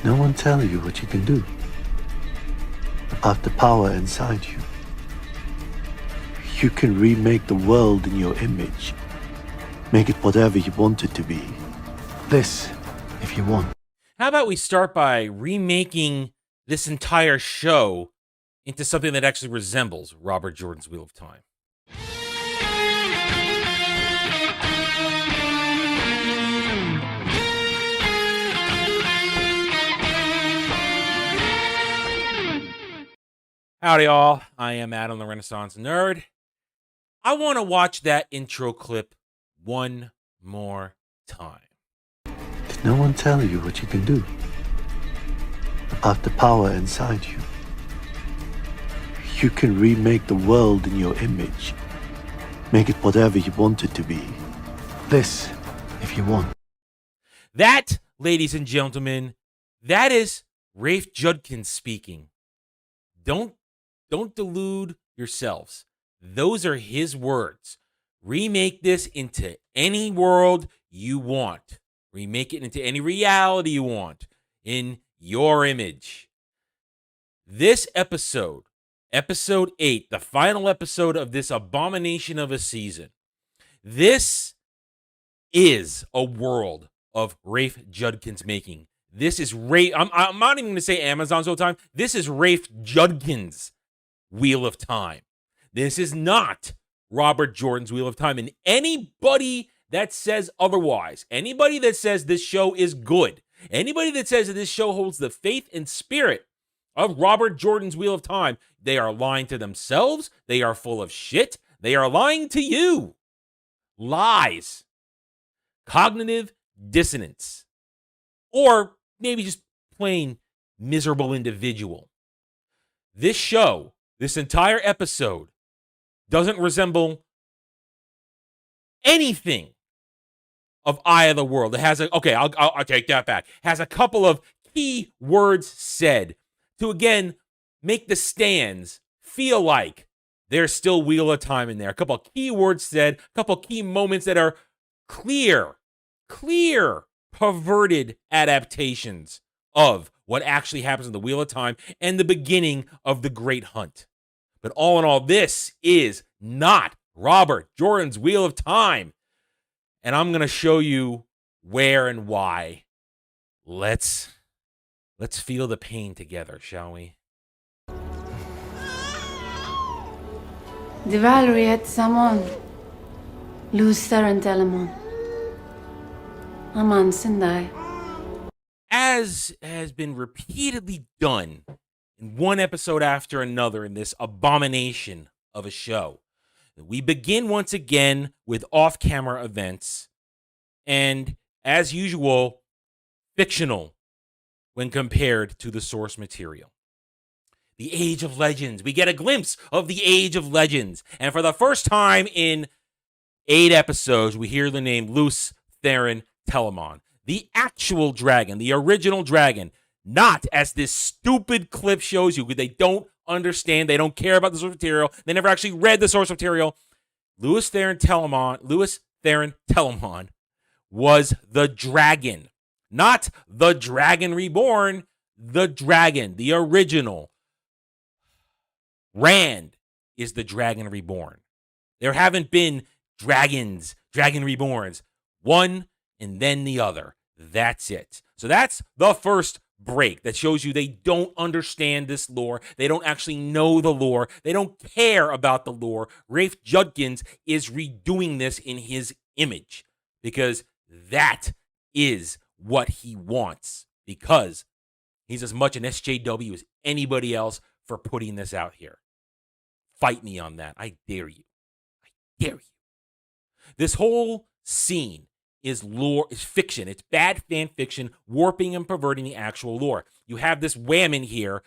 Did no one tell you what you can do? About the power inside you? You can remake the world in your image. Make it whatever you want it to be. This, if you want. How about we start by remaking this entire show into something that actually resembles Robert Jordan's Wheel of Time? Howdy, all. I am Adam the Renaissance Nerd. I want to watch that intro clip one more time. Did no one tell you what you can do? About the power inside you? You can remake the world in your image. Make it whatever you want it to be. This, if you want. That, ladies and gentlemen, that is Rafe Judkins speaking. Don't delude yourselves. Those are his words. Remake this into any world you want. Remake it into any reality you want in your image. This episode, episode 8, the final episode of this abomination of a season, this is a world of Rafe Judkins making. This is Rafe. I'm not even going to say Amazon's whole time. This is Rafe Judkins' Wheel of Time. This is not Robert Jordan's Wheel of Time. And anybody that says otherwise, anybody that says this show is good, anybody that says that this show holds the faith and spirit of Robert Jordan's Wheel of Time, they are lying to themselves. They are full of shit. They are lying to you. Lies. Cognitive dissonance. Or maybe just plain miserable individual. This show, this entire episode, doesn't resemble anything of Eye of the World. It has I'll take that back. Has a couple of key words said to, again, make the stands feel like there's still Wheel of Time in there. A couple of key words said, a couple of key moments that are clear, perverted adaptations of what actually happens in the Wheel of Time and the beginning of the Great Hunt. But all in all, this is not Robert Jordan's Wheel of Time. And I'm going to show you where and why. Let's feel the pain together, shall we? The Valerie at Samon. Lucer and Telemon. Aman Sindai. As has been repeatedly done in one episode after another in this abomination of a show, we begin once again with off-camera events, and as usual, fictional when compared to the source material. The Age of Legends. We get a glimpse of the Age of Legends, and for the first time in 8 episodes, we hear the name Luce Theron Telemon. The actual dragon, the original dragon, not as this stupid clip shows you. They don't understand. They don't care about the source material. They never actually read the source material. Luce Theron Telemon was the dragon. Not the Dragon Reborn, the dragon, the original. Rand is the Dragon Reborn. There haven't been dragons, Dragon Reborns. One and then the other. That's it. So that's the first break that shows you they don't understand this lore. They don't actually know the lore. They don't care about the lore. Rafe Judkins is redoing this in his image because that is what he wants, because he's as much an SJW as anybody else for putting this out here. Fight me on that. I dare you. I dare you. This whole scene is lore, is fiction. It's bad fan fiction, warping and perverting the actual lore. You have this whammon here,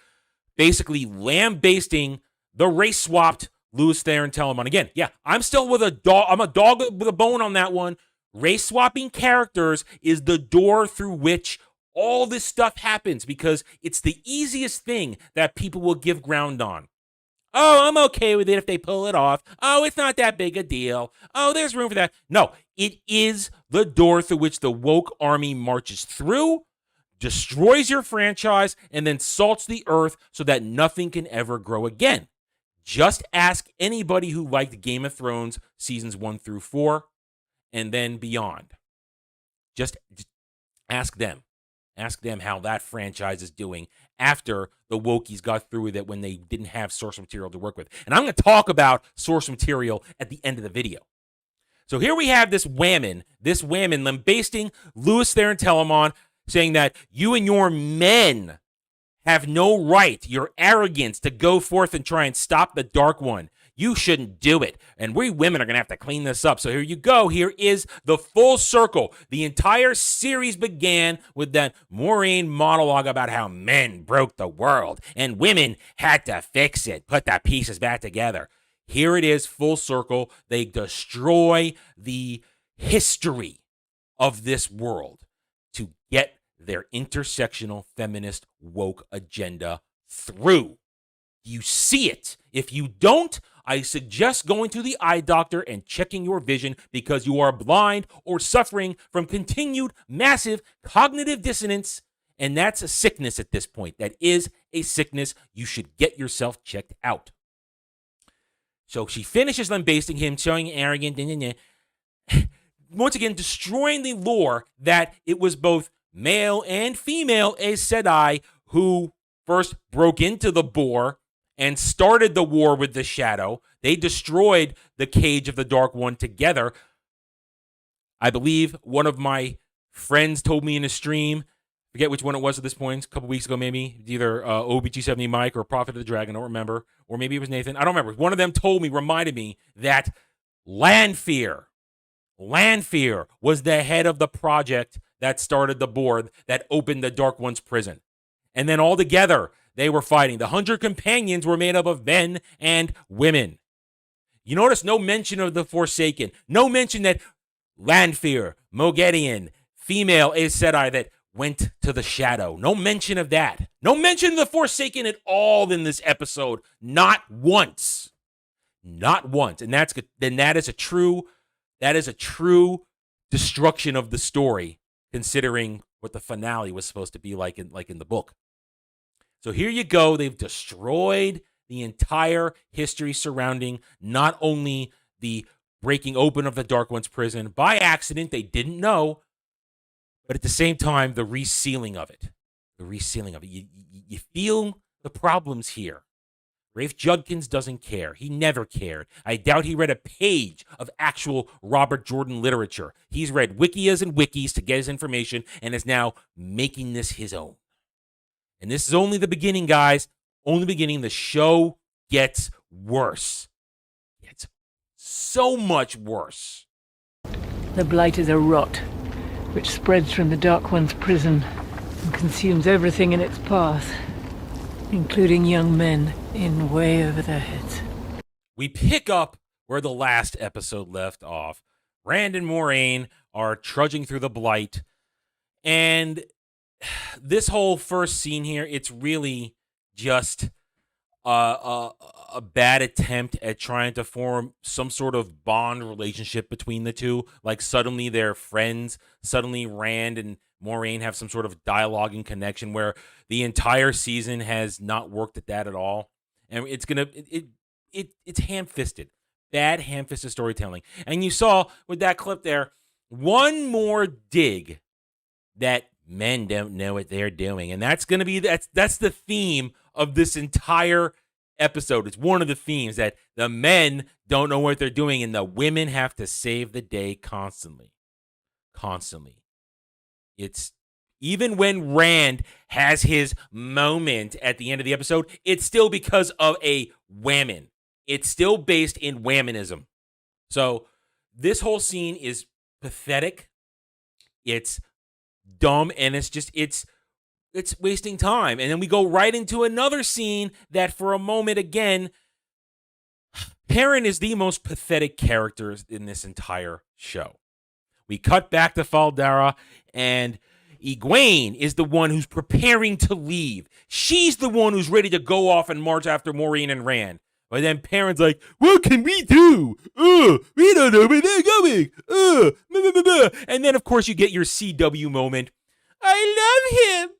basically lambasting the race-swapped Luce Theron Telemon. Again, yeah, I'm still with a dog. I'm a dog with a bone on that one. Race-swapping characters is the door through which all this stuff happens, because it's the easiest thing that people will give ground on. Oh, I'm okay with it if they pull it off. Oh, it's not that big a deal. Oh, there's room for that. No, it is the door through which the woke army marches through. destroys your franchise, and then salts the earth so that nothing can ever grow again. Just ask anybody who liked Game of Thrones seasons 1 through 4 and then beyond. Just ask them. Ask them how that franchise is doing after the Wokies got through with it when they didn't have source material to work with. And I'm going to talk about source material at the end of the video. So here we have this whammon lambasting Louis Theron Telamon, saying that you and your men have no right, your arrogance, to go forth and try and stop the Dark One. You shouldn't do it. And we women are going to have to clean this up. So here you go. Here is the full circle. The entire series began with that Moiraine monologue about how men broke the world and women had to fix it, put the pieces back together. Here it is, full circle. They destroy the history of this world to get their intersectional feminist woke agenda through. You see it. If you don't, I suggest going to the eye doctor and checking your vision because you are blind or suffering from continued massive cognitive dissonance. And that's a sickness at this point. That is a sickness. You should get yourself checked out. So she finishes lambasting him, showing arrogant, once again destroying the lore that it was both male and female Aes Sedai who first broke into the Boar and started the war with the Shadow. They destroyed the cage of the Dark One together. I believe one of my friends told me in a stream, forget which one it was at this point, a couple weeks ago maybe, either OBG70 Mike or Prophet of the Dragon, I don't remember, or maybe it was Nathan, I don't remember. One of them reminded me that Lanfear was the head of the project that started the board that opened the Dark One's prison. And then all together, they were fighting. The 100 companions were made up of men and women. You notice no mention of the Forsaken. No mention that Lanfear, Moghedien, female Aes Sedai that went to the Shadow. No mention of that. No mention of the Forsaken at all in this episode. Not once. Not once. And that is a true destruction of the story, considering what the finale was supposed to be like in the book. So here you go. They've destroyed the entire history surrounding not only the breaking open of the Dark One's prison by accident, they didn't know, but at the same time, the resealing of it. You feel the problems here. Rafe Judkins doesn't care. He never cared. I doubt he read a page of actual Robert Jordan literature. He's read wikias and wikis to get his information and is now making this his own. And this is only the beginning, guys. Only the beginning. The show gets worse. It's so much worse. The blight is a rot, which spreads from the Dark One's prison and consumes everything in its path, including young men in way over their heads. We pick up where the last episode left off. Rand and Moiraine are trudging through the blight, and this whole first scene here, it's really just a bad attempt at trying to form some sort of bond relationship between the two. Like suddenly they're friends. Suddenly Rand and Moiraine have some sort of dialogue and connection where the entire season has not worked at that at all. And it's ham-fisted. Bad ham-fisted storytelling. And you saw with that clip there, one more dig that men don't know what they're doing. And that's going to be, that's the theme of this entire episode. It's one of the themes that the men don't know what they're doing and the women have to save the day constantly. It's even when Rand has his moment at the end of the episode, it's still because of a whammon. It's still based in whammonism. So this whole scene is pathetic. It's dumb, and it's wasting time. And then we go right into another scene that for a moment again, Perrin is the most pathetic character in this entire show. We cut back to Faldara, and Egwene is the one who's preparing to leave. She's the one who's ready to go off and march after Moiraine and Rand. But then Perrin's like, what can we do? We don't know where they're going. And then, of course, you get your CW moment. I love him.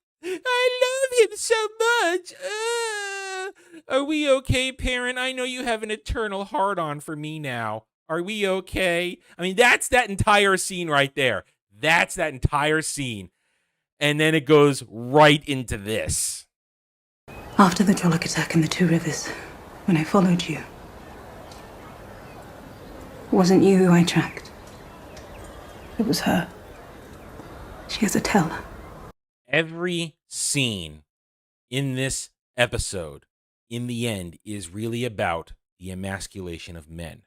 I love him so much. Are we okay, parent? I know you have an eternal heart-on for me now. Are we okay? I mean, that's that entire scene right there. That's that entire scene. And then it goes right into this. After the Jollock attack in the Two Rivers, when I followed you, it wasn't you who I tracked. It was her. She has a tell. Every scene in this episode, in the end, is really about the emasculation of men.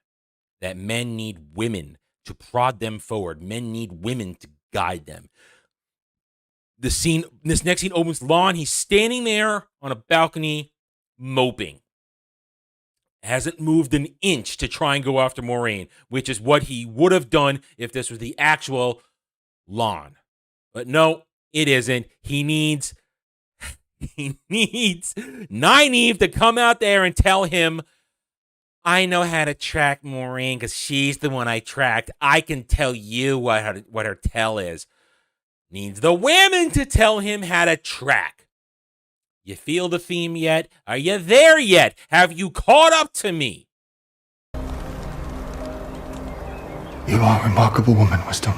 That men need women to prod them forward. Men need women to guide them. This next scene opens Lon. He's standing there on a balcony, moping. Hasn't moved an inch to try and go after Moraine, which is what he would have done if this was the actual Lon. But no, it isn't. He needs Nynaeve to come out there and tell him, I know how to track Moraine because she's the one I tracked. I can tell you what her tell is. Needs the women to tell him how to track. You feel the theme yet? Are you there yet? Have you caught up to me? You are a remarkable woman, Wisdom.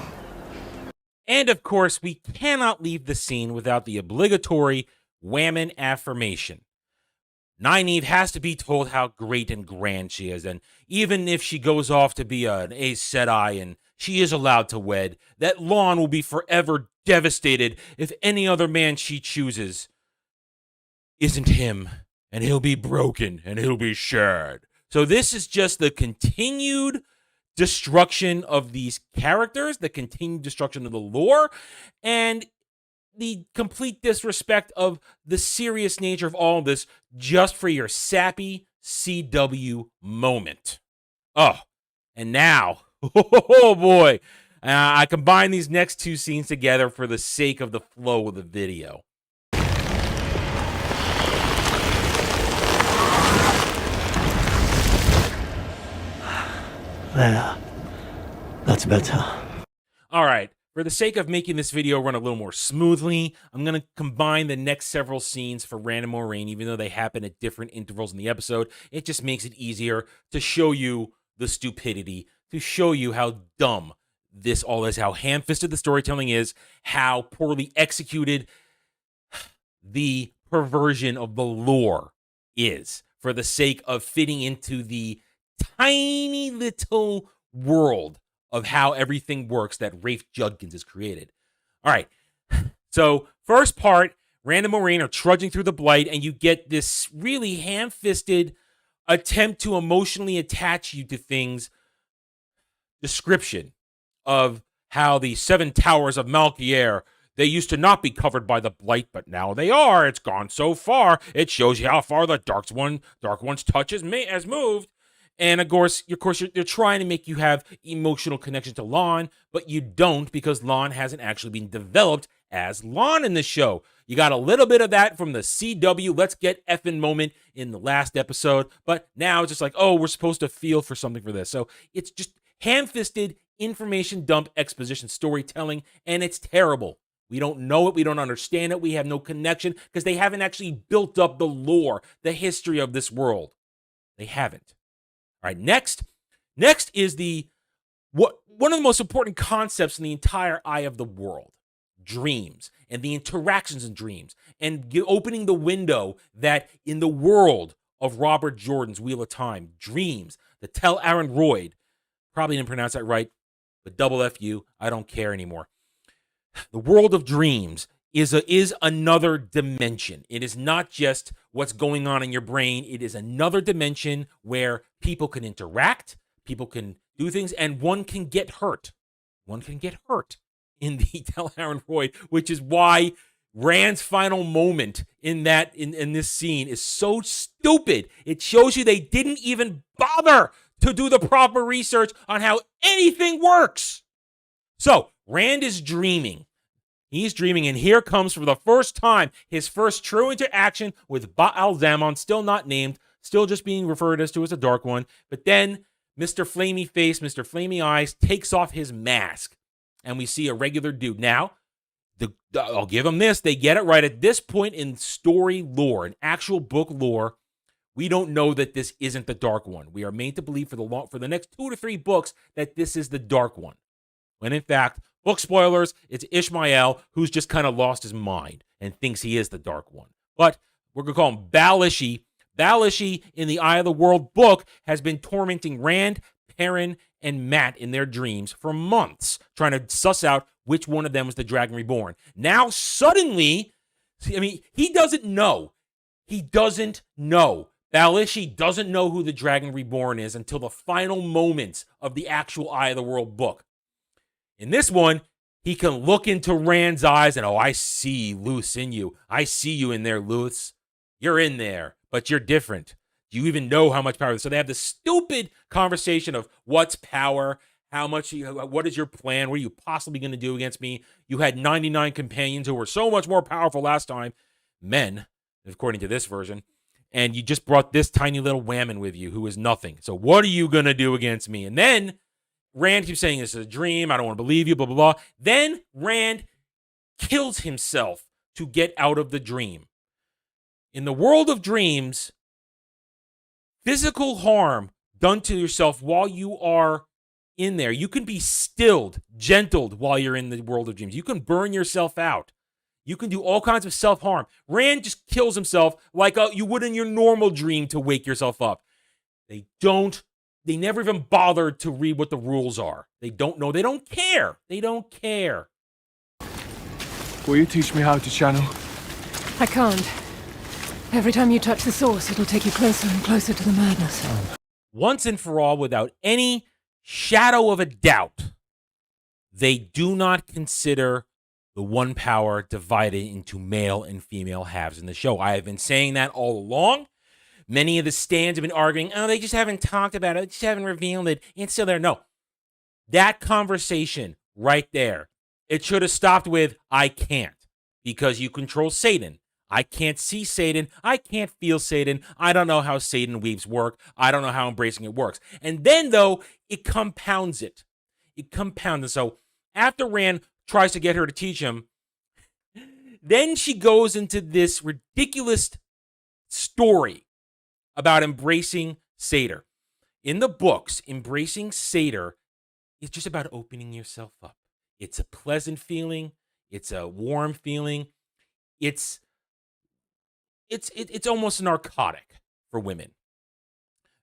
And of course, we cannot leave the scene without the obligatory Whammon affirmation. Nynaeve has to be told how great and grand she is, and even if she goes off to be an Aes Sedai and she is allowed to wed, that Lon will be forever devastated if any other man she chooses isn't him, and he'll be broken and he'll be shared. So this is just the continued destruction of these characters, the continued destruction of the lore, and the complete disrespect of the serious nature of all of this just for your sappy CW moment. Oh, and now, oh boy, I combine these next two scenes together for the sake of the flow of the video. There. That's better. All right. For the sake of making this video run a little more smoothly, I'm going to combine the next several scenes for Rand and Moraine, even though they happen at different intervals in the episode. It just makes it easier to show you the stupidity, to show you how dumb this all is, how ham-fisted the storytelling is, how poorly executed the perversion of the lore is, for the sake of fitting into the tiny little world of how everything works that Rafe Judkins has created. All right. So first part, Rand and Moraine are trudging through the Blight, and you get this really ham-fisted attempt to emotionally attach you to things description of how the 7 towers of Malkier, they used to not be covered by the Blight, but now they are. It's gone so far. It shows you how far the Dark One's touch has moved. And of course, you're trying to make you have emotional connection to Lon, but you don't because Lon hasn't actually been developed as Lon in the show. You got a little bit of that from the CW let's get effing moment in the last episode, but now it's just like, oh, we're supposed to feel for something for this. So it's just ham-fisted information dump exposition storytelling, and it's terrible. We don't know it. We don't understand it. We have no connection because they haven't actually built up the lore, the history of this world. They haven't. All right, next is one of the most important concepts in the entire Eye of the World, dreams, and the interactions in dreams, and opening the window that in the world of Robert Jordan's Wheel of Time, dreams, the Tel Arenroyd, probably didn't pronounce that right, but double F you, I don't care anymore. The world of dreams is another dimension. It is not just what's going on in your brain. It is another dimension where people can interact, people can do things, and one can get hurt. One can get hurt in the Tel Arenroyd, which is why Rand's final moment in this scene is so stupid. It shows you they didn't even bother to do the proper research on how anything works. So Rand is dreaming. He's dreaming, and here comes for the first time his first true interaction with Baal Zamon, still not named, still just being referred to as a Dark One. But then Mr. Flamey Face, Mr. Flamey Eyes takes off his mask, and we see a regular dude. Now, I'll give them this. They get it right. At this point in story lore, in actual book lore, we don't know that this isn't the Dark One. We are made to believe for the next 2 to 3 books that this is the Dark One. When in fact, book spoilers, it's Ishmael who's just kind of lost his mind and thinks he is the Dark One. But we're going to call him Balishi. Balishi in the Eye of the World book has been tormenting Rand, Perrin, and Matt in their dreams for months, trying to suss out which one of them was the Dragon Reborn. Now, suddenly, he doesn't know. He doesn't know. Balishi doesn't know who the Dragon Reborn is until the final moments of the actual Eye of the World book. In this one, he can look into Rand's eyes and, I see Luce in you. I see you in there, Luce. You're in there, but you're different. Do you even know how much power? So they have this stupid conversation of what's power, what is your plan? What are you possibly going to do against me? You had 99 companions who were so much more powerful last time. Men, according to this version. And you just brought this tiny little whammon with you who is nothing. So what are you going to do against me? And then Rand keeps saying this is a dream. I don't want to believe you, blah, blah, blah. Then Rand kills himself to get out of the dream. In the world of dreams, physical harm done to yourself while you are in there, you can be stilled, gentled while you're in the world of dreams. You can burn yourself out. You can do all kinds of self-harm. Rand just kills himself like you would in your normal dream to wake yourself up. They never even bothered to read what the rules are. They don't know. They don't care. They don't care. Will you teach me how to channel? I can't. Every time you touch the source, it'll take you closer and closer to the madness. Once and for all, without any shadow of a doubt, they do not consider the one power divided into male and female halves in the show. I have been saying that all along. Many of the stands have been arguing, they just haven't talked about it. They just haven't revealed it. It's still there. No. That conversation right there, it should have stopped with, I can't, because you control Satan. I can't see Satan. I can't feel Satan. I don't know how Satan weaves work. I don't know how embracing it works. And then, though, it compounds it. It compounds it. So after Rand tries to get her to teach him, then she goes into this ridiculous story about embracing Satyr. In the books, embracing Satyr is just about opening yourself up. It's a pleasant feeling. It's a warm feeling. It's almost a narcotic for women.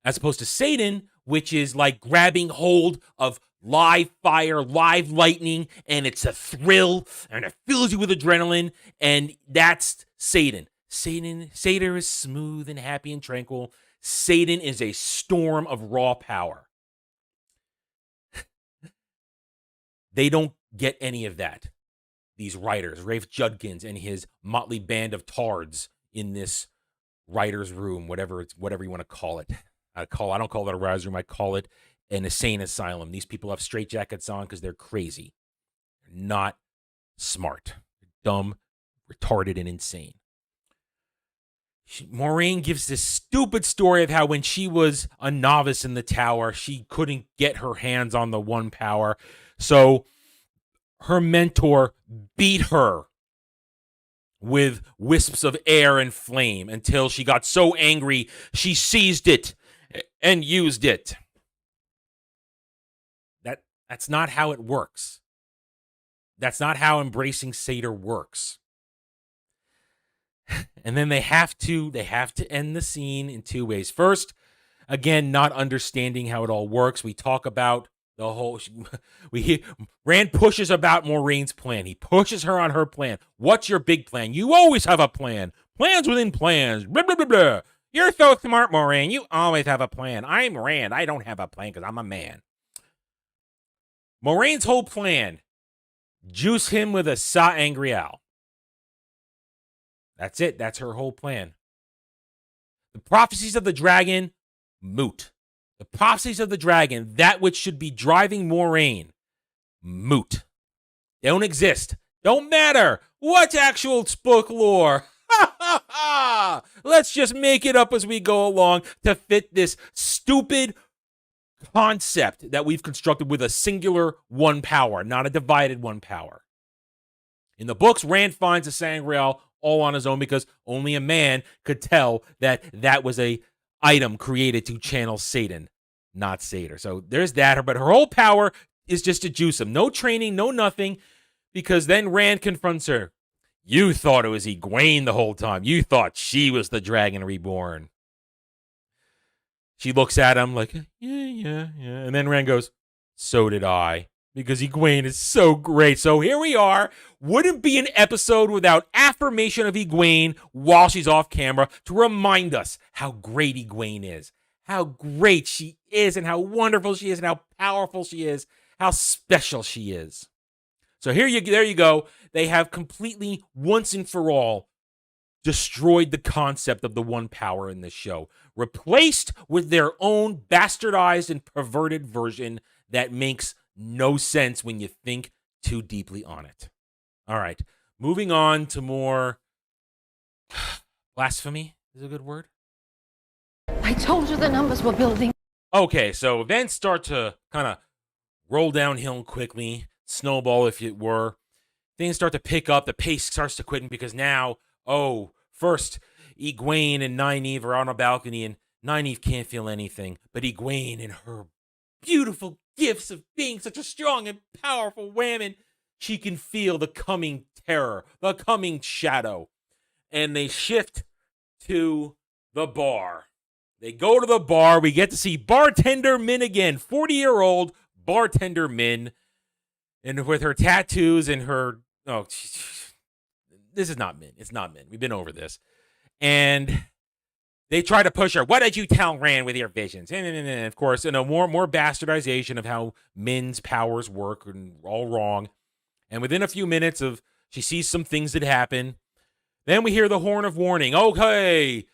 As opposed to Satan, which is like grabbing hold of live fire, live lightning, and it's a thrill, and it fills you with adrenaline, and that's Satan. Satyr is smooth and happy and tranquil. Satan is a storm of raw power. They don't get any of that. These writers, Rafe Judkins and his motley band of tards in this writer's room, whatever you want to call it. I don't call it a writer's room. I call it an insane asylum. These people have straitjackets on because they're crazy. They're not smart. They're dumb, retarded, and insane. Moiraine gives this stupid story of how when she was a novice in the tower, she couldn't get her hands on the one power. So her mentor beat her with wisps of air and flame until she got so angry she seized it and used it. That's not how it works. That's not how embracing Satyr works. And then they have to end the scene in two ways. First, again, not understanding how it all works. We talk about the whole. Rand pushes about Moiraine's plan. He pushes her on her plan. What's your big plan? You always have a plan. Plans within plans. Blah, blah, blah, blah. You're so smart, Moiraine. You always have a plan. I'm Rand. I don't have a plan because I'm a man. Moiraine's whole plan: juice him with a Sa-Angreal. That's it. That's her whole plan. The prophecies of the dragon, moot. The prophecies of the dragon, that which should be driving Moiraine, moot. They don't exist. Don't matter. What's actual book lore? Ha ha ha! Let's just make it up as we go along to fit this stupid concept that we've constructed with a singular one power, not a divided one power. In the books, Rand finds the Sangreal all on his own because only a man could tell that that was a item created to channel Satan, not Satyr. So there's that. But her whole power is just to juice him. No training, no nothing, because then Rand confronts her. You thought it was Egwene the whole time. You thought she was the Dragon Reborn. She looks at him like, yeah. And then Rand goes, so did I. Because Egwene is so great. So here we are. Wouldn't be an episode without affirmation of Egwene while she's off camera to remind us how great Egwene is. How great she is and how wonderful she is and how powerful she is. How special she is. So there you go. They have completely, once and for all, destroyed the concept of the one power in this show. Replaced with their own bastardized and perverted version that makes no sense when you think too deeply on it. All right. Moving on to more blasphemy is a good word. I told you the numbers were building. Okay, so events start to kind of roll downhill quickly, snowball if it were. Things start to pick up, the pace starts to quicken because now, first, Egwene and Nynaeve are on a balcony and Nynaeve can't feel anything, but Egwene and her beautiful gifts of being such a strong and powerful woman, she can feel the coming terror, the coming shadow. And they shift to the bar. They go to the bar. We get to see Bartender Min again, 40-year-old Bartender Min. And with her tattoos and her... this is not Min. It's not Min. We've been over this. And they try to push her. What did you tell Rand with your visions? And of course, more bastardization of how Min's powers work and all wrong. And within a few minutes of she sees some things that happen. Then we hear the horn of warning. Okay,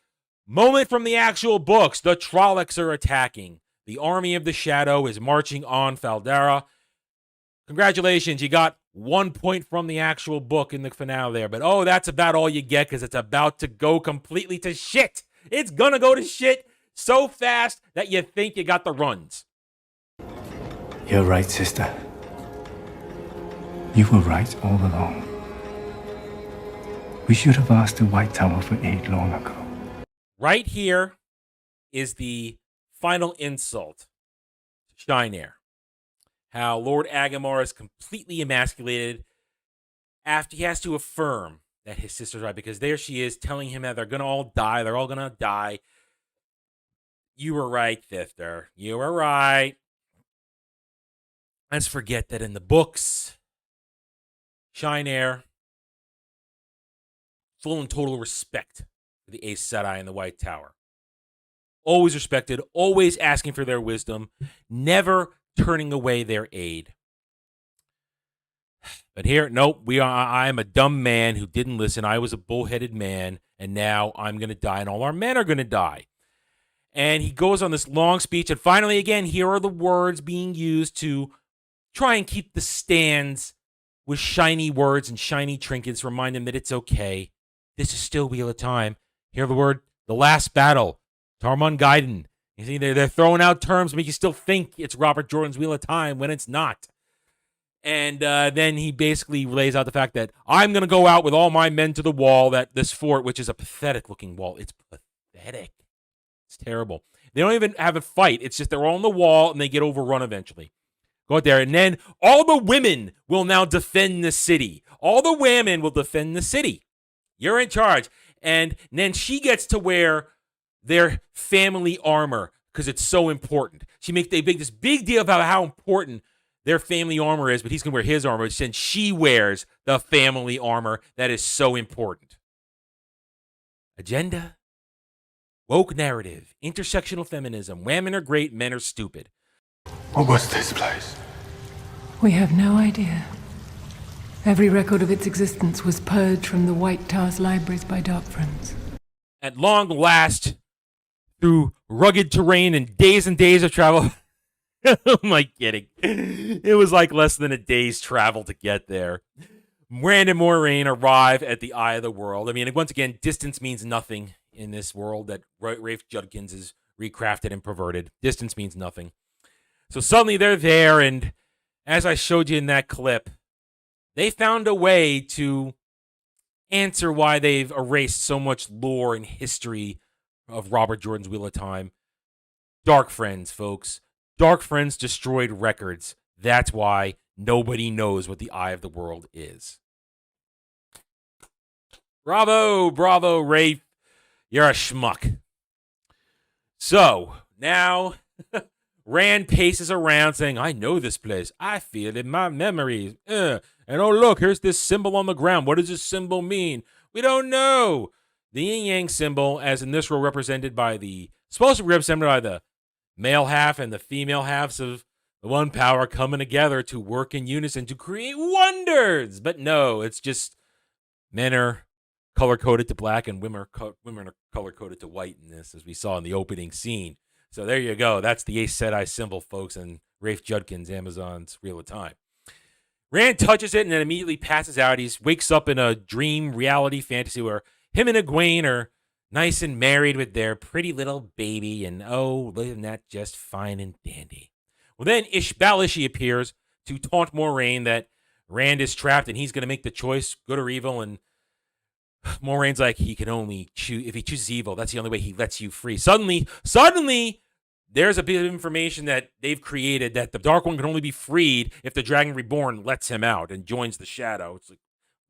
moment from the actual books. The Trollocs are attacking. The army of the shadow is marching on Faldera. Congratulations, you got 1 point from the actual book in the finale there. But that's about all you get because it's about to go completely to shit. It's gonna go to shit so fast that you think you got the runs. You're right, sister. You were right all along. We should have asked the White Tower for aid long ago. Right here is the final insult to Shineair. How Lord Agamor is completely emasculated after he has to affirm that his sister's right, because there she is telling him that they're going to all die. They're all going to die. You were right, Thifter. You were right. Let's forget that in the books, Shineair, full and total respect for the Aes Sedai and the White Tower. Always respected, always asking for their wisdom, never turning away their aid. But here, nope, I am a dumb man who didn't listen. I was a bullheaded man, and now I'm going to die, and all our men are going to die. And he goes on this long speech, and finally, again, here are the words being used to try and keep the stands with shiny words and shiny trinkets, remind them that it's okay. This is still Wheel of Time. Hear the word, the last battle, Tarmon Gaiden. You see, they're throwing out terms to make you still think it's Robert Jordan's Wheel of Time when it's not. And then he basically lays out the fact that I'm going to go out with all my men to the wall, that this fort, which is a pathetic-looking wall. It's pathetic. It's terrible. They don't even have a fight. It's just they're all on the wall, and they get overrun eventually. Go out there, and then all the women will now defend the city. All the women will defend the city. You're in charge. And then she gets to wear their family armor because it's so important. They make this big deal about how important their family armor is, but he's going to wear his armor, and she wears the family armor that is so important. Agenda, woke narrative, intersectional feminism, women are great, men are stupid. What was this place? We have no idea. Every record of its existence was purged from the White Tower's libraries by Dark Friends. At long last, through rugged terrain and days of travel... Who am I kidding? It was like less than a day's travel to get there. Rand and Moiraine arrive at the Eye of the World. I mean, once again, distance means nothing in this world that Rafe Judkins has recrafted and perverted. Distance means nothing. So suddenly they're there, and as I showed you in that clip, they found a way to answer why they've erased so much lore and history of Robert Jordan's Wheel of Time. Dark Friends, folks. Dark Friends destroyed records. That's why nobody knows what the Eye of the World is. Bravo, bravo, Rafe. You're a schmuck. So, now, Rand paces around saying, I know this place. I feel it in my memories. And oh, look, here's this symbol on the ground. What does this symbol mean? We don't know. The yin-yang symbol, as in this row represented by supposed to be represented by the male half and the female halves of the one power coming together to work in unison to create wonders. But no, it's just men are color-coded to black and women are color-coded to white in this, as we saw in the opening scene. So there you go. That's the Aes Sedai symbol, folks, and Rafe Judkins, Amazon's Wheel of Time. Rand touches it and then immediately passes out. He wakes up in a dream reality fantasy where him and Egwene are nice and married with their pretty little baby, and oh, isn't that just fine and dandy? Well, then Balishi appears to taunt Moiraine that Rand is trapped and he's going to make the choice, good or evil, and Moraine's like, he can only choose, if he chooses evil, that's the only way he lets you free. Suddenly, there's a bit of information that they've created that the Dark One can only be freed if the Dragon Reborn lets him out and joins the Shadow. It's like,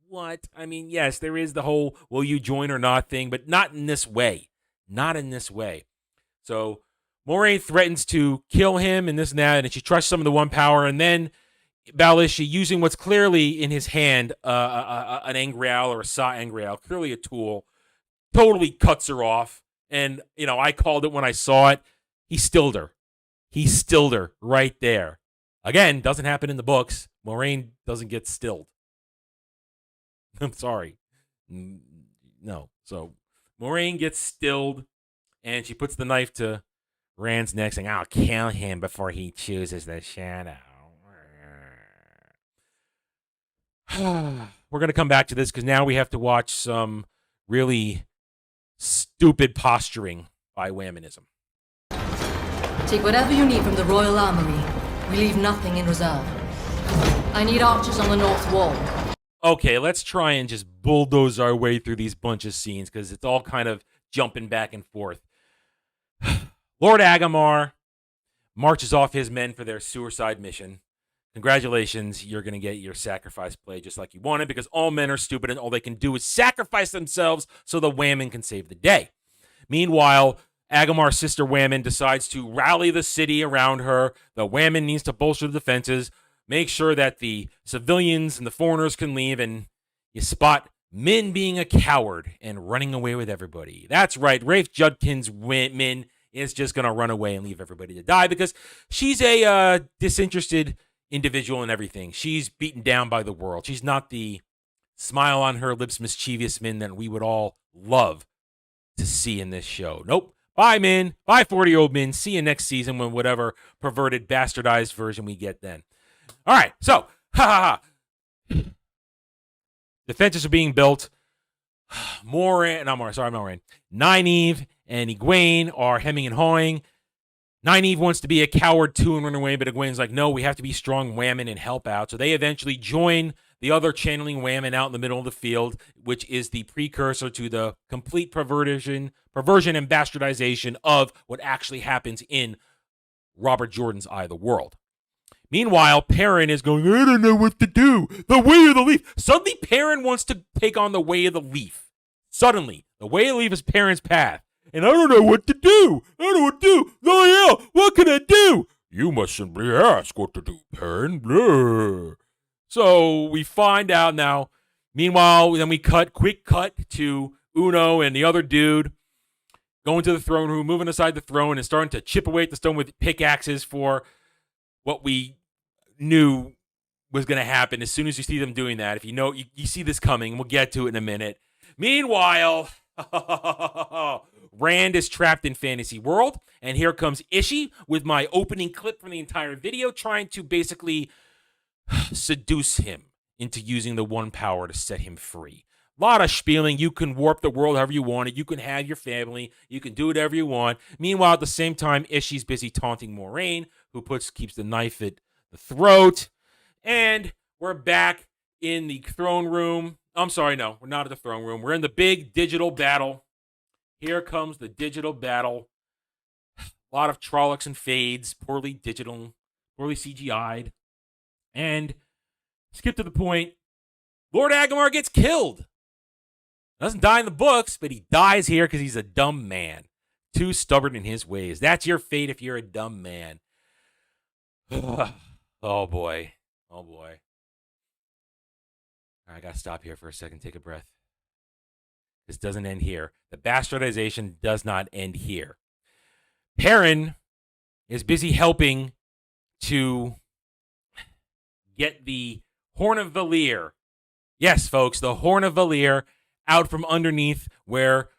what? I mean, yes, there is the whole will you join or not thing, but not in this way. Not in this way. So Moiraine threatens to kill him and this and that, and she trusts some of the One Power, and then Balishi, using what's clearly in his hand, an Angreal or a Sa Angreal, clearly a tool, totally cuts her off. And, I called it when I saw it. He stilled her. He stilled her right there. Again, doesn't happen in the books. Moiraine doesn't get stilled. I'm sorry. No. So Moiraine gets stilled, and she puts the knife to Rand's neck, saying, I'll kill him before he chooses the Shadow. We're going to come back to this because now we have to watch some really stupid posturing by Whammonism. Take whatever you need from the Royal Armory. We leave nothing in reserve. I need archers on the north wall. Okay, let's try and just bulldoze our way through these bunch of scenes because it's all kind of jumping back and forth. Lord Agamar marches off his men for their suicide mission. Congratulations, you're going to get your sacrifice play just like you wanted because all men are stupid and all they can do is sacrifice themselves so the Whammon can save the day. Meanwhile, Agamar's sister Whammon decides to rally the city around her. The Whammon needs to bolster the defenses, make sure that the civilians and the foreigners can leave, and you spot Min being a coward and running away with everybody. That's right, Rafe Judkins Min is just going to run away and leave everybody to die because she's a disinterested individual in everything. She's beaten down by the world. She's not the smile on her lips mischievous Min that we would all love to see in this show. Nope. Bye, Min. Bye, 40-year-old Min. See you next season when whatever perverted, bastardized version we get then. All right, so, defenses are being built. Moiraine, Nynaeve and Egwene are hemming and hawing. Nynaeve wants to be a coward too and run away, but Egwene's like, no, we have to be strong Whammon and help out. So they eventually join the other channeling Whammon out in the middle of the field, which is the precursor to the complete perversion and bastardization of what actually happens in Robert Jordan's Eye of the World. Meanwhile, Perrin is going, I don't know what to do. The Way of the Leaf. Suddenly, Perrin wants to take on the Way of the Leaf. Suddenly, the Way of the Leaf is Perrin's path. And I don't know what to do. I don't know what to do. Loyal, what can I do? You must simply ask what to do, Perrin. Blah. So we find out now. Meanwhile, then we quick cut to Uno and the other dude going to the throne room, moving aside the throne and starting to chip away at the stone with pickaxes for what we knew was going to happen as soon as you see them doing that. If you know, you see this coming. We'll get to it in a minute. Meanwhile, Rand is trapped in Fantasy World, and here comes Ishii with my opening clip from the entire video, trying to basically seduce him into using the One Power to set him free. A lot of spieling. You can warp the world however you want it. You can have your family. You can do whatever you want. Meanwhile, at the same time, Ishii's busy taunting Moiraine, who keeps the knife at the throat. And we're back in the throne room. I'm sorry, no, we're not at the throne room. We're in the big digital battle. Here comes the digital battle. A lot of Trollocs and fades, poorly CGI'd. And skip to the point, Lord Agamar gets killed. Doesn't die in the books, but he dies here because he's a dumb man. Too stubborn in his ways. That's your fate if you're a dumb man. Oh, boy. Oh, boy. I got to stop here for a second. Take a breath. This doesn't end here. The bastardization does not end here. Perrin is busy helping to get the Horn of Valir. Yes, folks, the Horn of Valir out from underneath where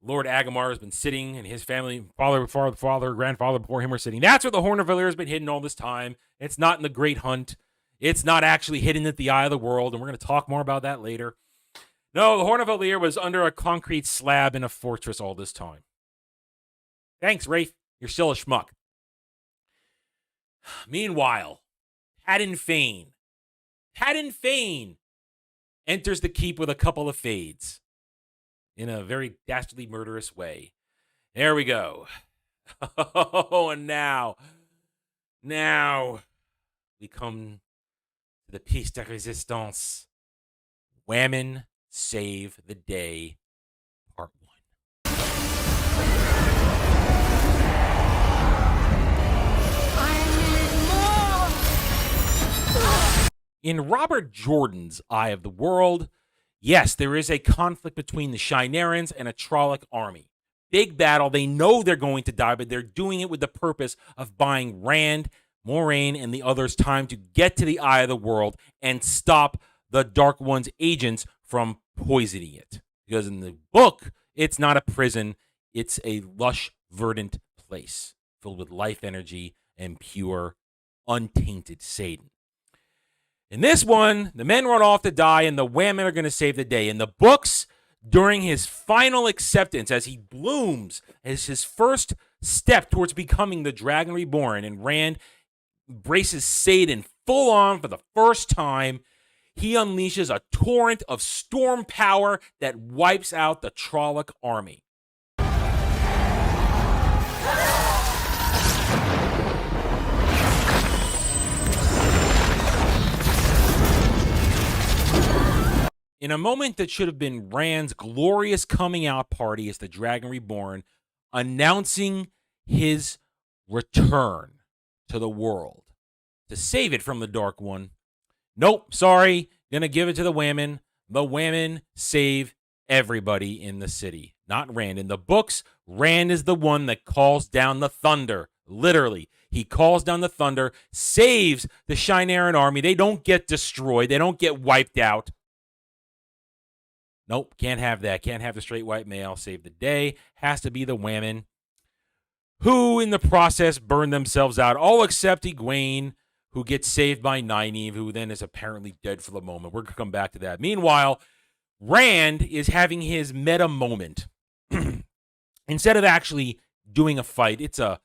Lord Agamar has been sitting and his family, father, grandfather before him were sitting. That's where the Horn of Valir has been hidden all this time. It's not in the Great Hunt. It's not actually hidden at the Eye of the World, and we're going to talk more about that later. No, the Horn of Valir was under a concrete slab in a fortress all this time. Thanks, Rafe. You're still a schmuck. Meanwhile, Haddon Fane enters the keep with a couple of fades in a very dastardly murderous way. There we go. Oh, and now we come to the Pistach Resistance. Women Save the Day, Part 1. In Robert Jordan's Eye of the World, yes, there is a conflict between the Shienarans and a Trolloc army. Big battle. They know they're going to die, but they're doing it with the purpose of buying Rand, Moraine, and the others time to get to the Eye of the World and stop the Dark One's agents from poisoning it. Because in the book, it's not a prison. It's a lush, verdant place filled with life energy and pure, untainted Satan. In this one, the men run off to die, and the women are going to save the day. In the books, during his final acceptance, as he blooms as his first step towards becoming the Dragon Reborn, and Rand embraces Satan full on for the first time, he unleashes a torrent of storm power that wipes out the Trolloc army. In a moment that should have been Rand's glorious coming out party as the Dragon Reborn, announcing his return to the world to save it from the Dark One. Nope, sorry, gonna give it to the women. The women save everybody in the city, not Rand. In the books, Rand is the one that calls down the thunder. Literally, he calls down the thunder, saves the Shienarian army. They don't get destroyed. They don't get wiped out. Nope, can't have that. Can't have the straight white male save the day. Has to be the women, who in the process burn themselves out, all except Egwene, who gets saved by Nynaeve, who then is apparently dead for the moment. We're going to come back to that. Meanwhile, Rand is having his meta moment. Instead of actually doing a fight, it's a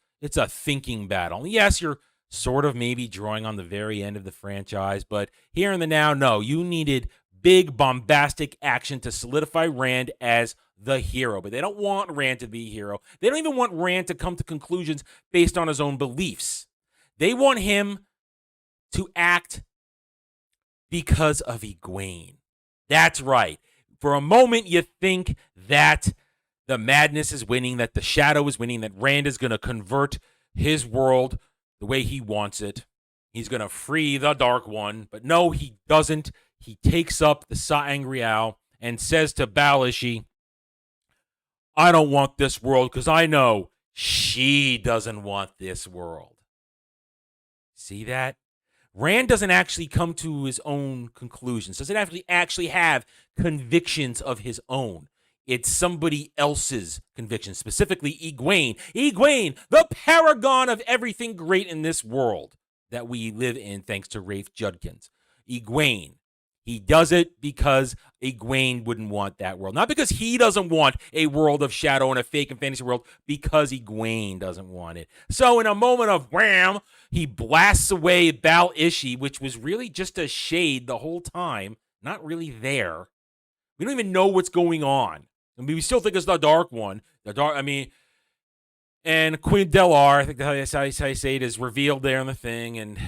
thinking battle. Yes, you're sort of maybe drawing on the very end of the franchise, but here in the now, no, you needed big bombastic action to solidify Rand as the hero. But they don't want Rand to be a hero. They don't even want Rand to come to conclusions based on his own beliefs. They want him to act because of Egwene. That's right. For a moment, you think that the madness is winning, that the shadow is winning, that Rand is going to convert his world the way he wants it. He's going to free the Dark One. But no, he doesn't. He takes up the sa'angreal and says to Balishi, I don't want this world because I know she doesn't want this world. See that? Rand doesn't actually come to his own conclusions, doesn't actually have convictions of his own. It's somebody else's convictions, specifically Egwene. Egwene, the paragon of everything great in this world that we live in, thanks to Rafe Judkins. Egwene. He does it because Egwene wouldn't want that world. Not because he doesn't want a world of shadow and a fake and fantasy world, because Egwene doesn't want it. So in a moment of wham, he blasts away Bal Ishi, which was really just a shade the whole time. not really there. We don't even know what's going on. I mean, we still think it's the Dark One. And Queen Delar, I think that's how you say it, is revealed there in the thing. And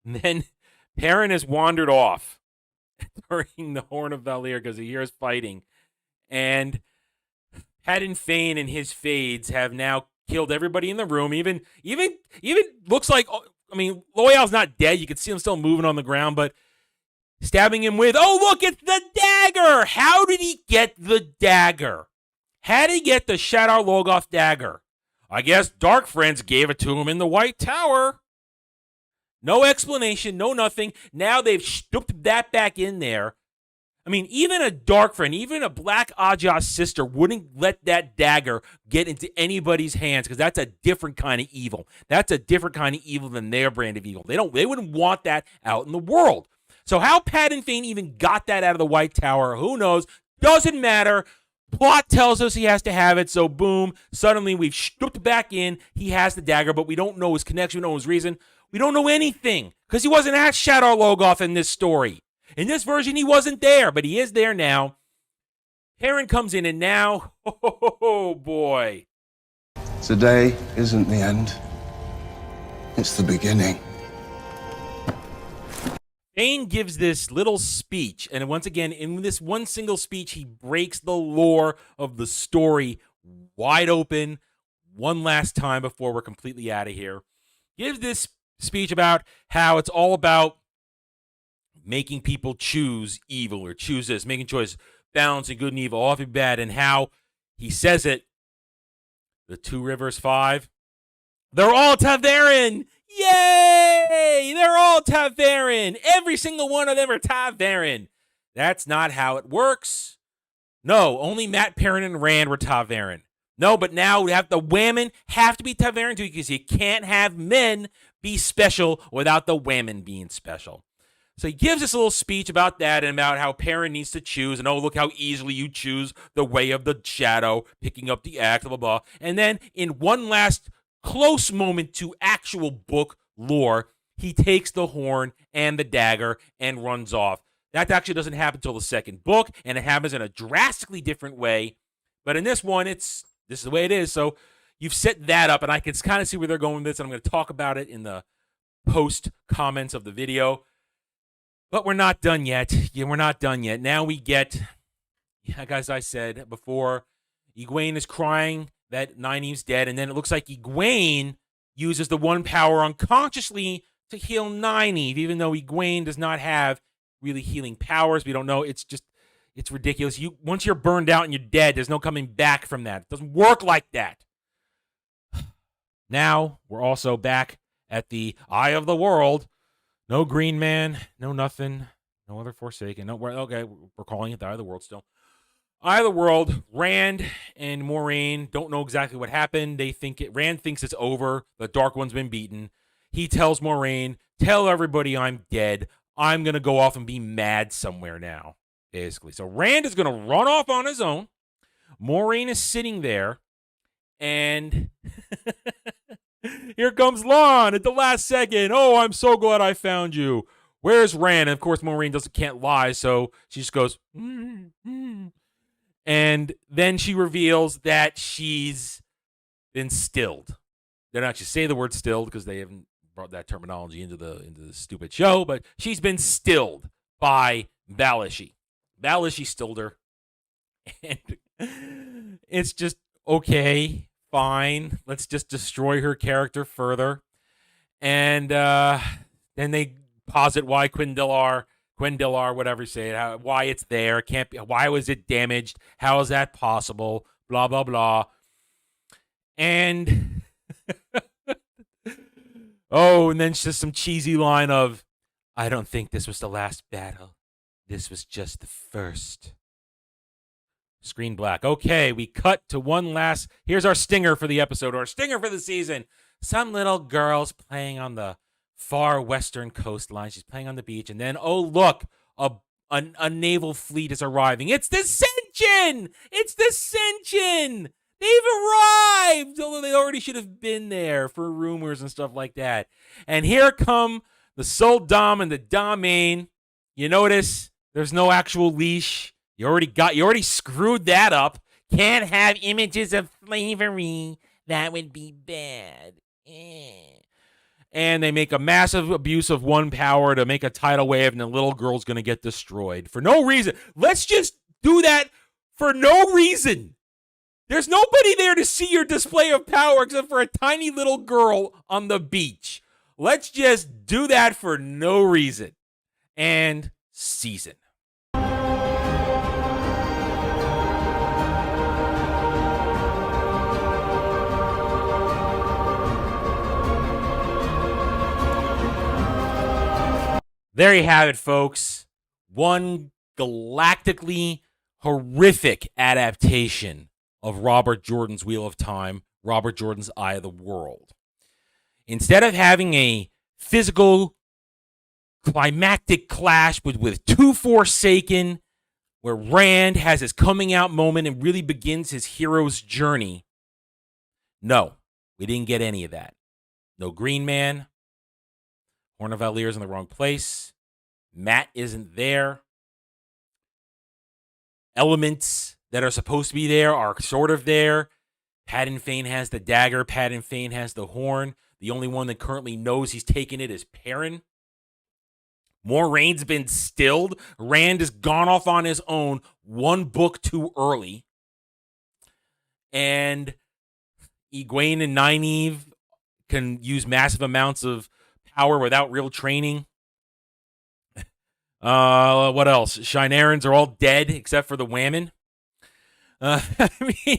then Perrin has wandered off during the Horn of Valir because he hears fighting. And Padan Fain and his Fades have now killed everybody in the room. Even looks like, I mean, Loyal's not dead. You can see him still moving on the ground, but stabbing him with, oh, look, it's the dagger. How did he get the dagger? How did he get the Shadar Logoth dagger? I guess Dark Friends gave it to him in the White Tower. No explanation, no nothing. Now they've stooped that back in there. I mean, even a Dark Friend, even a Black Ajah's sister wouldn't let that dagger get into anybody's hands because that's a different kind of evil. That's a different kind of evil than their brand of evil. They wouldn't want that out in the world. So how Padan Fain even got that out of the White Tower, who knows? Doesn't matter. Plot tells us he has to have it, so boom, suddenly we've stooped back in. He has the dagger, but we don't know his connection, we don't know his reason. We don't know anything, because he wasn't at Shadar Logoth in this story. In this version, he wasn't there, but he is there now. Perrin comes in, and now, oh boy. Today isn't the end. It's the beginning. Fain gives this little speech, and once again, in this one single speech, he breaks the lore of the story wide open one last time before we're completely out of here. Gives this speech about how it's all about making people choose evil or choose this, making choice, balancing good and evil, all of it bad, and how he says it, the Two Rivers Five, they're all Ta'veren! Yay! They're all Ta'veren! Every single one of them are Ta'veren. That's not how it works. No, only Matt Perrin and Rand were Ta'veren. No, but now we have the women have to be Ta'veren too, because you can't have men be special without the women being special. So he gives this little speech about that and about how Perrin needs to choose, and oh, look how easily you choose the way of the shadow, picking up the axe, blah, blah, blah. And then in one last close moment to actual book lore, he takes the horn and the dagger and runs off. That actually doesn't happen until the second book, and it happens in a drastically different way. But in this one, this is the way it is. So you've set that up, and I can kind of see where they're going with this, and I'm going to talk about it in the post comments of the video. But we're not done yet. Yeah, we're not done yet. Now we get, as I said before, Egwene is crying that Nynaeve's dead, and then it looks like Egwene uses the one power unconsciously to heal Nynaeve, even though Egwene does not have really healing powers. We don't know. It's ridiculous. Once you're burned out and you're dead, there's no coming back from that. It doesn't work like that. Now we're also back at the Eye of the World. No Green Man, no nothing, no other Forsaken. No, we're calling it the Eye of the World still. Eye of the World, Rand and Moiraine don't know exactly what happened. Rand thinks it's over. The Dark One's been beaten. He tells Moiraine, tell everybody I'm dead. I'm going to go off and be mad somewhere now, basically. So Rand is going to run off on his own. Moiraine is sitting there, and here comes Lon at the last second. Oh, I'm so glad I found you. Where's Rand? And of course, Moiraine can't lie, so she just goes, And then she reveals that she's been stilled. They don't actually say the word stilled because they haven't brought that terminology into the stupid show, but she's been stilled by Baelish. Baelish stilled her. And it's just, okay, fine. Let's just destroy her character further. And then they posit why Quindelar, whatever you say it, why it's there, can't be, why was it damaged? How is that possible? Blah, blah, blah. And and then just some cheesy line of, I don't think this was the last battle. This was just the first. Screen black. Okay, we cut to one last, here's our stinger for the episode, or our stinger for the season. Some little girl's playing on the far western coastline. She's playing on the beach, and then, oh, look, a naval fleet is arriving. It's the Ascension! It's the Ascension! They've arrived! Although they already should have been there for rumors and stuff like that. And here come the Soul Dom and the Domain. You notice there's no actual leash. You already screwed that up. Can't have images of slavery. That would be bad. And they make a massive abuse of one power to make a tidal wave, and the little girl's going to get destroyed for no reason. Let's just do that for no reason. There's nobody there to see your display of power except for a tiny little girl on the beach. Let's just do that for no reason. And season. There you have it, folks. One galactically horrific adaptation of Robert Jordan's Wheel of Time, Robert Jordan's Eye of the World. Instead of having a physical climactic clash with two Forsaken, where Rand has his coming out moment and really begins his hero's journey, no, we didn't get any of that. No Green Man. Horn of Valyr's in the wrong place. Matt isn't there. Elements that are supposed to be there are sort of there. Padan Fain has the dagger. Padan Fain has the horn. The only one that currently knows he's taken it is Perrin. Moraine's been stilled. Rand has gone off on his own one book too early. And Egwene and Nynaeve can use massive amounts of power without real training. What else? Shienarans are all dead except for the Whammon. I mean,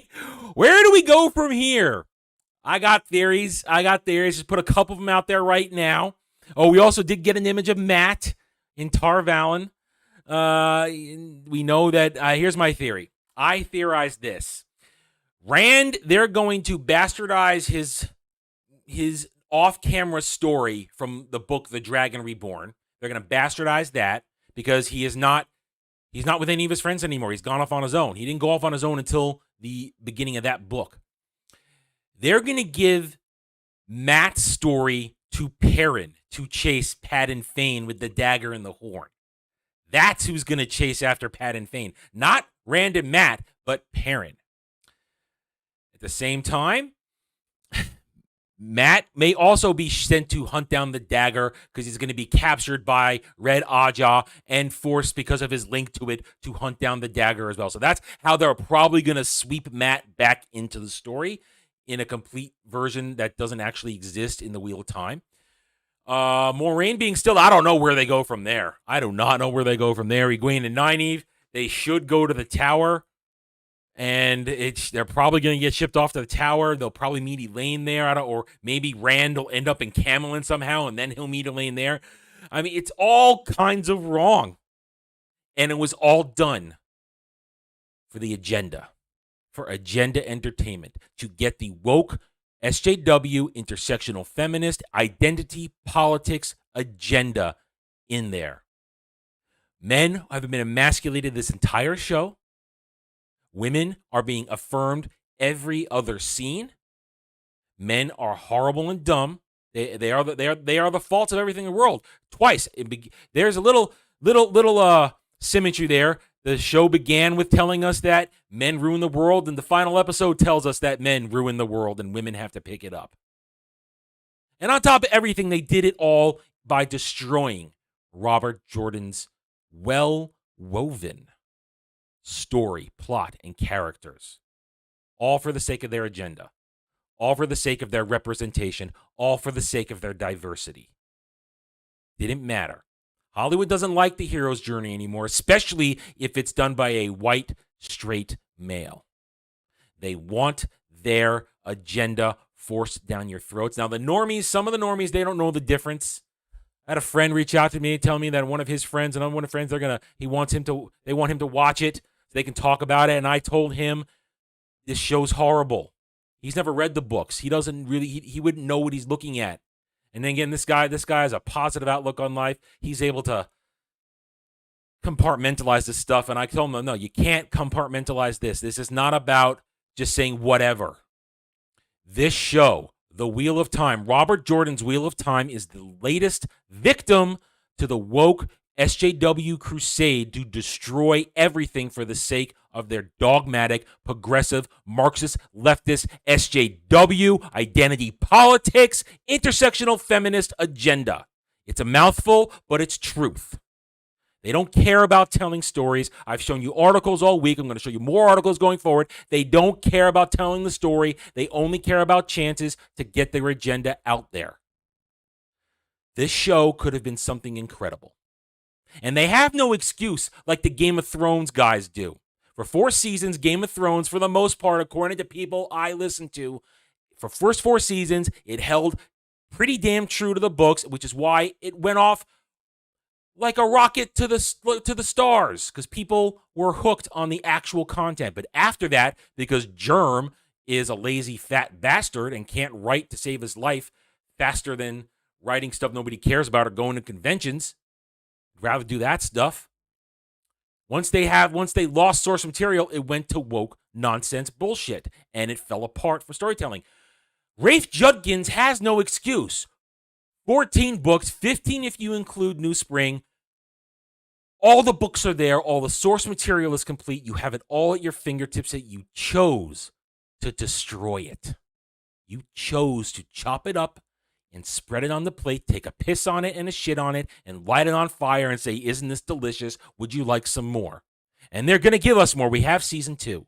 where do we go from here? I got theories. Just put a couple of them out there right now. Oh, we also did get an image of Matt in Tar Valon. We know that. Here's my theory. I theorize this. Rand, they're going to bastardize his off-camera story from the book The Dragon Reborn. They're going to bastardize that because he's not with any of his friends anymore. He's gone off on his own. He didn't go off on his own until the beginning of that book. They're going to give Matt's story to Perrin to chase Padan Fain with the dagger and the horn. That's who's going to chase after Padan Fain. Not Rand and Matt, but Perrin. At the same time, Matt may also be sent to hunt down the dagger because he's going to be captured by Red Aja and forced because of his link to it to hunt down the dagger as well. So that's how they're probably going to sweep Matt back into the story in a complete version that doesn't actually exist in the Wheel of Time. Moraine being still, I don't know where they go from there. I do not know where they go from there. Egwene and Nynaeve, they should go to the tower. And they're probably going to get shipped off to the tower. They'll probably meet Elaine there. Or maybe Rand will end up in Camelin somehow, and then he'll meet Elaine there. I mean, it's all kinds of wrong. And it was all done for the agenda. For agenda entertainment. To get the woke SJW intersectional feminist identity politics agenda in there. Men have been emasculated this entire show. Women are being affirmed every other scene. Men are horrible and dumb. They are the faults of everything in the world. Twice. There's a little symmetry there. The show began with telling us that men ruin the world, and the final episode tells us that men ruin the world and women have to pick it up. And on top of everything, they did it all by destroying Robert Jordan's well-woven story, plot, and characters. All for the sake of their agenda. All for the sake of their representation. All for the sake of their diversity. Didn't matter. Hollywood doesn't like the hero's journey anymore, especially if it's done by a white, straight male. They want their agenda forced down your throats. Now, the normies, some of the normies, they don't know the difference. I had a friend reach out to me and tell me that one of his friends, another one of his friends, they want him to watch it so they can talk about it. And I told him, this show's horrible. He's never read the books. He doesn't really, he wouldn't know what he's looking at. And then again, this guy has a positive outlook on life. He's able to compartmentalize this stuff. And I told him, no, you can't compartmentalize this. This is not about just saying whatever. This show, The Wheel of Time. Robert Jordan's Wheel of Time is the latest victim to the woke SJW crusade to destroy everything for the sake of their dogmatic, progressive, Marxist, leftist, SJW, identity politics, intersectional feminist agenda. It's a mouthful, but it's truth. They don't care about telling stories. I've shown you articles all week. I'm going to show you more articles going forward. They don't care about telling the story. They only care about chances to get their agenda out there. This show could have been something incredible. And they have no excuse like the Game of Thrones guys do. For 4 seasons, Game of Thrones, for the most part, according to people I listen to, for first 4 seasons, it held pretty damn true to the books, which is why it went off like a rocket to the stars, because people were hooked on the actual content. But after that, because Germ is a lazy fat bastard and can't write to save his life faster than writing stuff nobody cares about or going to conventions, I'd rather do that stuff. Once they lost source material, it went to woke nonsense bullshit, and it fell apart for storytelling. Rafe Judkins has no excuse. 14 books, 15 if you include New Spring. All the books are there. All the source material is complete. You have it all at your fingertips, that you chose to destroy it. You chose to chop it up and spread it on the plate, take a piss on it and a shit on it, and light it on fire and say, isn't this delicious? Would you like some more? And they're going to give us more. We have season 2.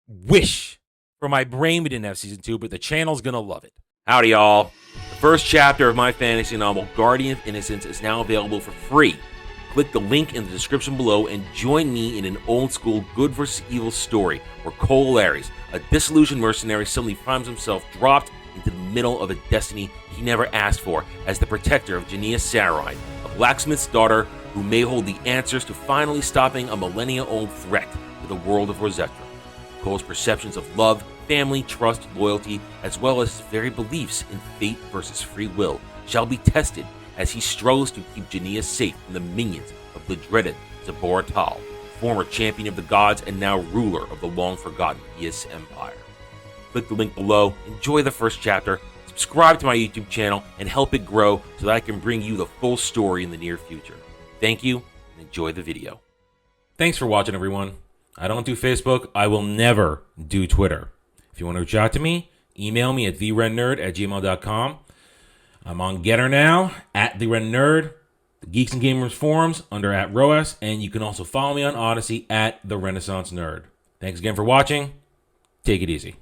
Wish for my brain we didn't have season 2, but the channel's going to love it. Howdy, y'all. The first chapter of my fantasy novel, Guardian of Innocence, is now available for free. Click the link in the description below and join me in an old-school good versus evil story where Cole Larys, a disillusioned mercenary, suddenly finds himself dropped into the middle of a destiny he never asked for as the protector of Jania Sarai, a blacksmith's daughter who may hold the answers to finally stopping a millennia-old threat to the world of Rosetta. Cole's perceptions of love, family, trust, loyalty, as well as his very beliefs in fate versus free will shall be tested as he struggles to keep Jania safe from the minions of the dreaded Zabor Tal, former champion of the gods and now ruler of the long-forgotten Yis Empire. Click the link below, enjoy the first chapter, subscribe to my YouTube channel, and help it grow so that I can bring you the full story in the near future. Thank you, and enjoy the video. Thanks for watching, everyone. I don't do Facebook. I will never do Twitter. If you want to reach out to me, email me at therednerd@gmail.com. I'm on Getter now, @TheRedNerd, the Geeks and Gamers forums under @ROAS, and you can also follow me on Odyssey @TheRenaissance Nerd. Thanks again for watching. Take it easy.